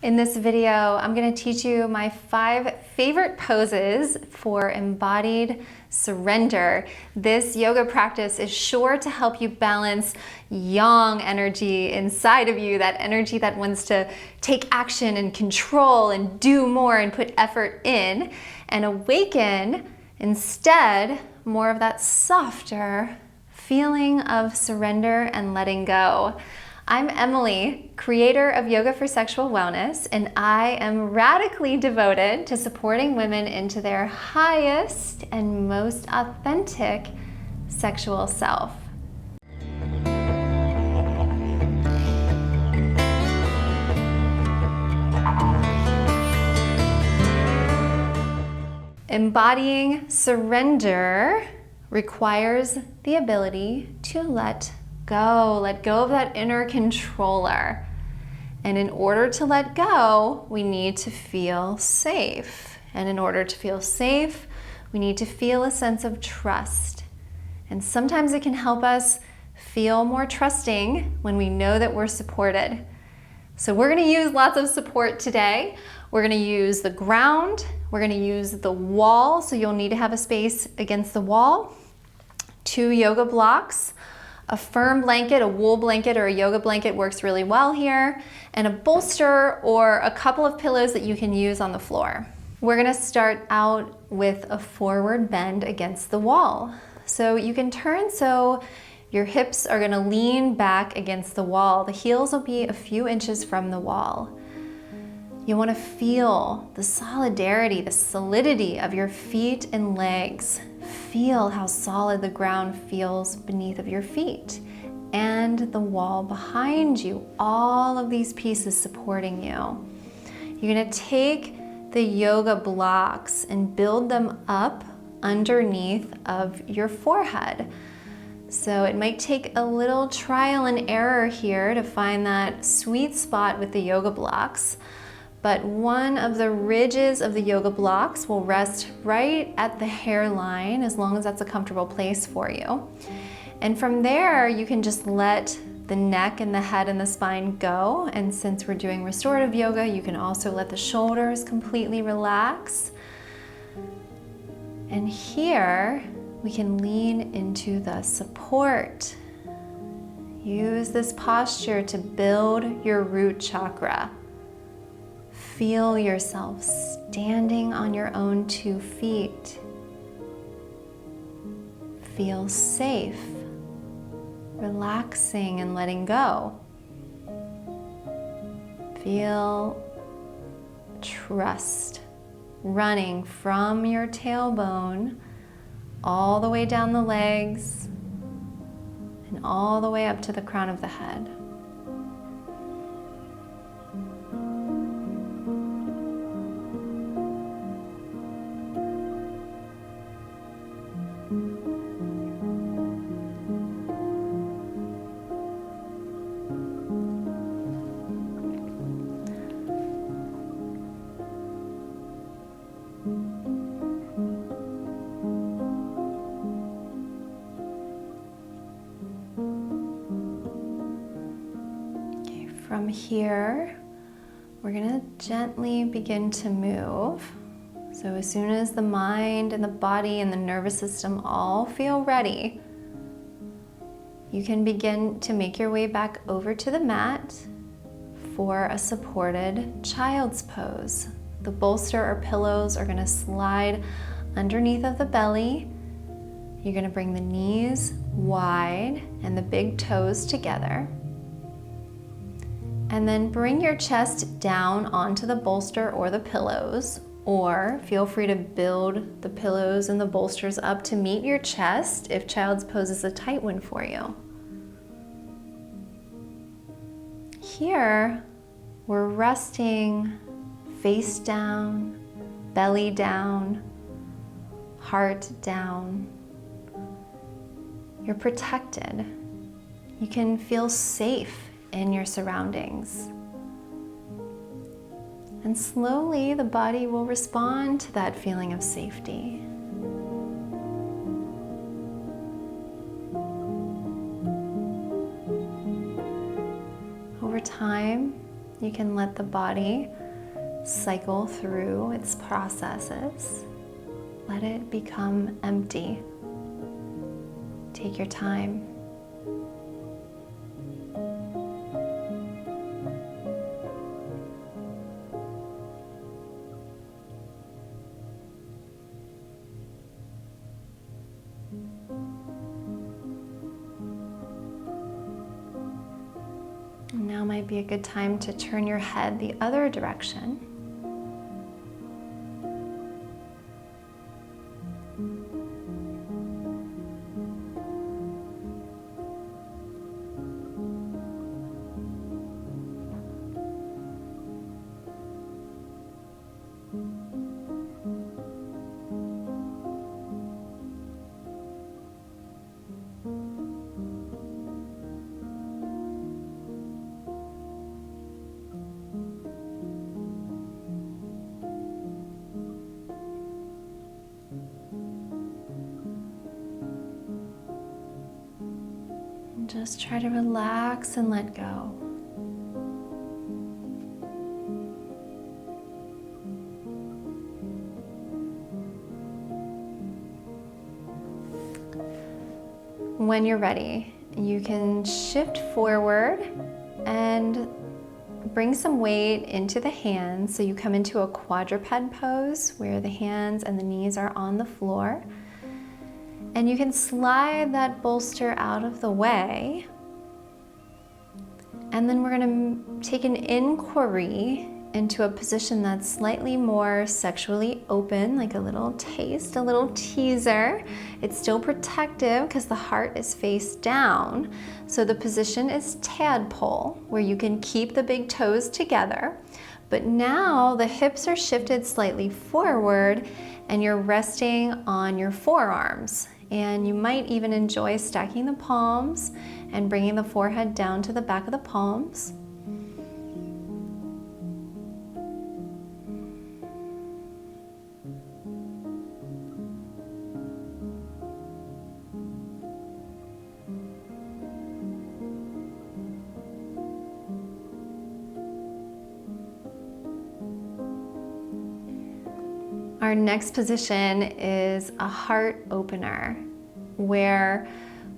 In this video, I'm going to teach you my 5 favorite poses for embodied surrender. This yoga practice is sure to help you balance yang energy inside of you, that energy that wants to take action and control and do more and put effort in, and awaken instead more of that softer feeling of surrender and letting go. I'm Emily, creator of Yoga for Sexual Wellness, and I am radically devoted to supporting women into their highest and most authentic sexual self. Embodying surrender requires the ability to let go of that inner controller. And in order to let go, we need to feel safe. And in order to feel safe, we need to feel a sense of trust. And sometimes it can help us feel more trusting when we know that we're supported. So we're going to use lots of support today. We're going to use the ground. We're going to use the wall. So you'll need to have a space against the wall. 2 yoga blocks. A firm blanket, a wool blanket or a yoga blanket works really well here, and a bolster or a couple of pillows that you can use on the floor. We're gonna start out with a forward bend against the wall. So you can turn so your hips are gonna lean back against the wall. The heels will be a few inches from the wall. You wanna feel the solidarity, the solidity of your feet and legs. Feel how solid the ground feels beneath of your feet and the wall behind you. All of these pieces supporting you. You're gonna take the yoga blocks and build them up underneath of your forehead. So it might take a little trial and error here to find that sweet spot with the yoga blocks. But one of the ridges of the yoga blocks will rest right at the hairline, as long as that's a comfortable place for you. And from there, you can just let the neck and the head and the spine go. And since we're doing restorative yoga, you can also let the shoulders completely relax. And here, we can lean into the support. Use this posture to build your root chakra. Feel yourself standing on your own 2 feet. Feel safe, relaxing and letting go. Feel trust running from your tailbone all the way down the legs and all the way up to the crown of the head. From here, we're gonna gently begin to move. So as soon as the mind and the body and the nervous system all feel ready, you can begin to make your way back over to the mat for a supported child's pose. The bolster or pillows are gonna slide underneath of the belly. You're gonna bring the knees wide and the big toes together. And then bring your chest down onto the bolster or the pillows, or feel free to build the pillows and the bolsters up to meet your chest if child's pose is a tight one for you. Here, we're resting face down, belly down, heart down. You're protected. You can feel safe in your surroundings. And slowly the body will respond to that feeling of safety. Over time, You can let the body cycle through its processes. Let it become empty. Take your time. Now might be a good time to turn your head the other direction. Just try to relax and let go. When you're ready, you can shift forward and bring some weight into the hands. So you come into a quadruped pose where the hands and the knees are on the floor. And you can slide that bolster out of the way. And then we're going to take an inquiry into a position that's slightly more sexually open, like a little taste, a little teaser. It's still protective because the heart is face down. So the position is tadpole, where you can keep the big toes together. But now the hips are shifted slightly forward and you're resting on your forearms. And you might even enjoy stacking the palms and bringing the forehead down to the back of the palms. Our next position is a heart opener, where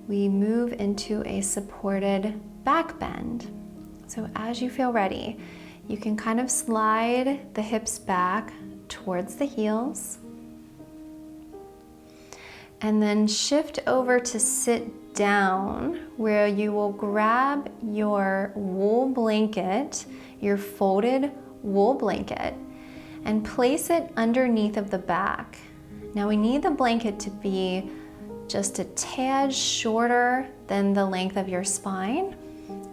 we move into a supported back bend. So as you feel ready, you can kind of slide the hips back towards the heels and then shift over to sit down, where you will grab your wool blanket, your folded wool blanket, and place it underneath of the back. Now we need the blanket to be just a tad shorter than the length of your spine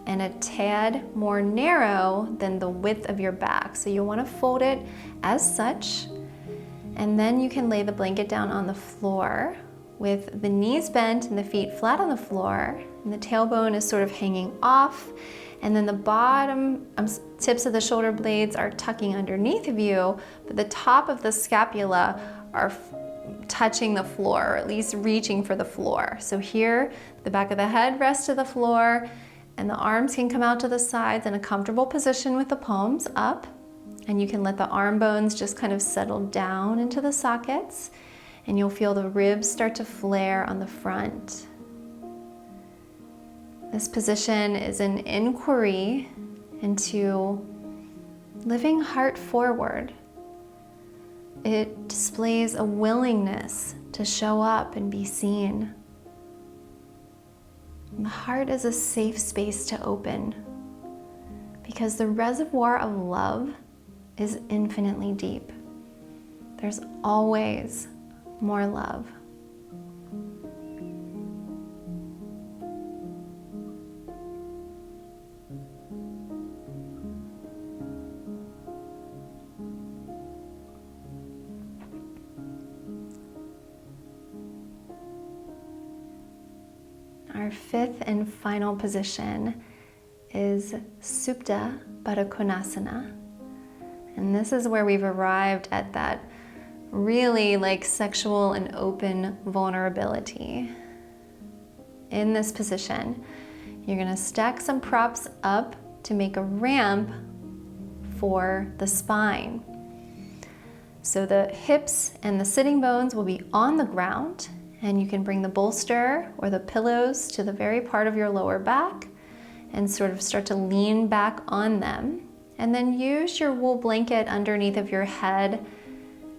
and a tad more narrow than the width of your back. So you'll want to fold it as such, and then you can lay the blanket down on the floor with the knees bent and the feet flat on the floor, and the tailbone is sort of hanging off, and then the bottom tips of the shoulder blades are tucking underneath of you, but the top of the scapula are touching the floor, or at least reaching for the floor. So here, the back of the head rests to the floor, and the arms can come out to the sides in a comfortable position with the palms up, and you can let the arm bones just kind of settle down into the sockets, and you'll feel the ribs start to flare on the front. This position is an inquiry into living heart forward. It displays a willingness to show up and be seen. And the heart is a safe space to open, because the reservoir of love is infinitely deep. There's always more love. Our fifth and final position is Supta Baddha Konasana. And this is where we've arrived at that really like sexual and open vulnerability. In this position, you're gonna stack some props up to make a ramp for the spine. So the hips and the sitting bones will be on the ground, and you can bring the bolster or the pillows to the very part of your lower back and sort of start to lean back on them. And then use your wool blanket underneath of your head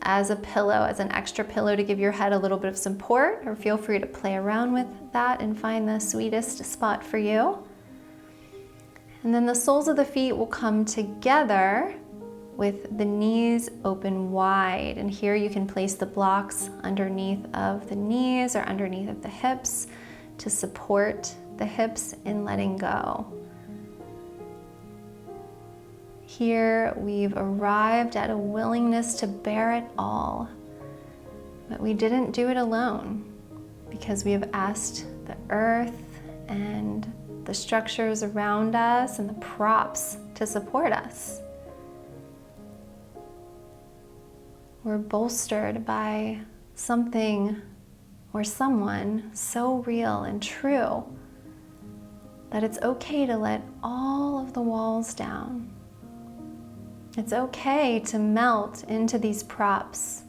as a pillow, as an extra pillow to give your head a little bit of support, or feel free to play around with that and find the sweetest spot for you. And then the soles of the feet will come together with the knees open wide. And here you can place the blocks underneath of the knees or underneath of the hips to support the hips in letting go. Here we've arrived at a willingness to bear it all, but we didn't do it alone because we have asked the earth and the structures around us and the props to support us. We're bolstered by something or someone so real and true that it's okay to let all of the walls down. It's okay to melt into these props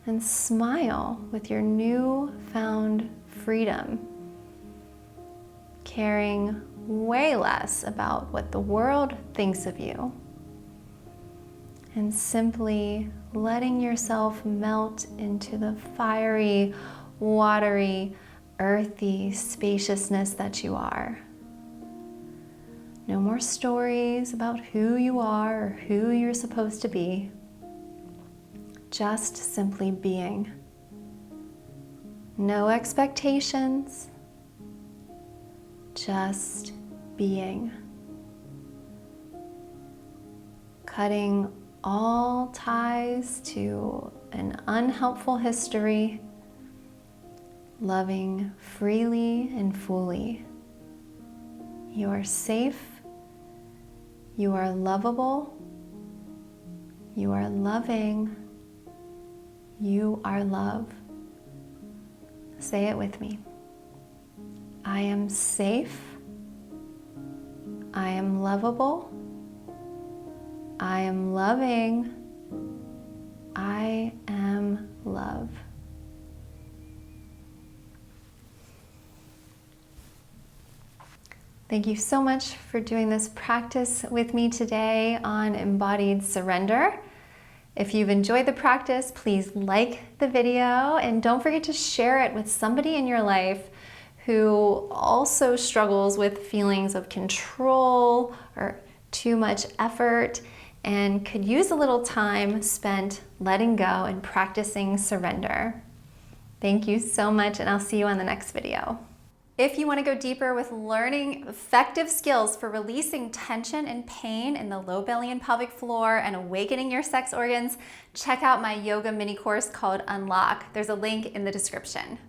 and smile with your newfound freedom, caring way less about what the world thinks of you, and simply letting yourself melt into the fiery, watery, earthy spaciousness that you are. No more stories about who you are or who you're supposed to be. Just simply being. No expectations, just being. Cutting all ties to an unhelpful history, loving freely and fully. You are safe, you are lovable, you are loving, you are love. Say it with me. I am safe, I am lovable, I am loving, I am love. Thank you so much for doing this practice with me today on embodied surrender. If you've enjoyed the practice, please like the video and don't forget to share it with somebody in your life who also struggles with feelings of control or too much effort and could use a little time spent letting go and practicing surrender. Thank you so much, and I'll see you on the next video. If you want to go deeper with learning effective skills for releasing tension and pain in the low belly and pelvic floor and awakening your sex organs, check out my yoga mini course called Unlock. There's a link in the description.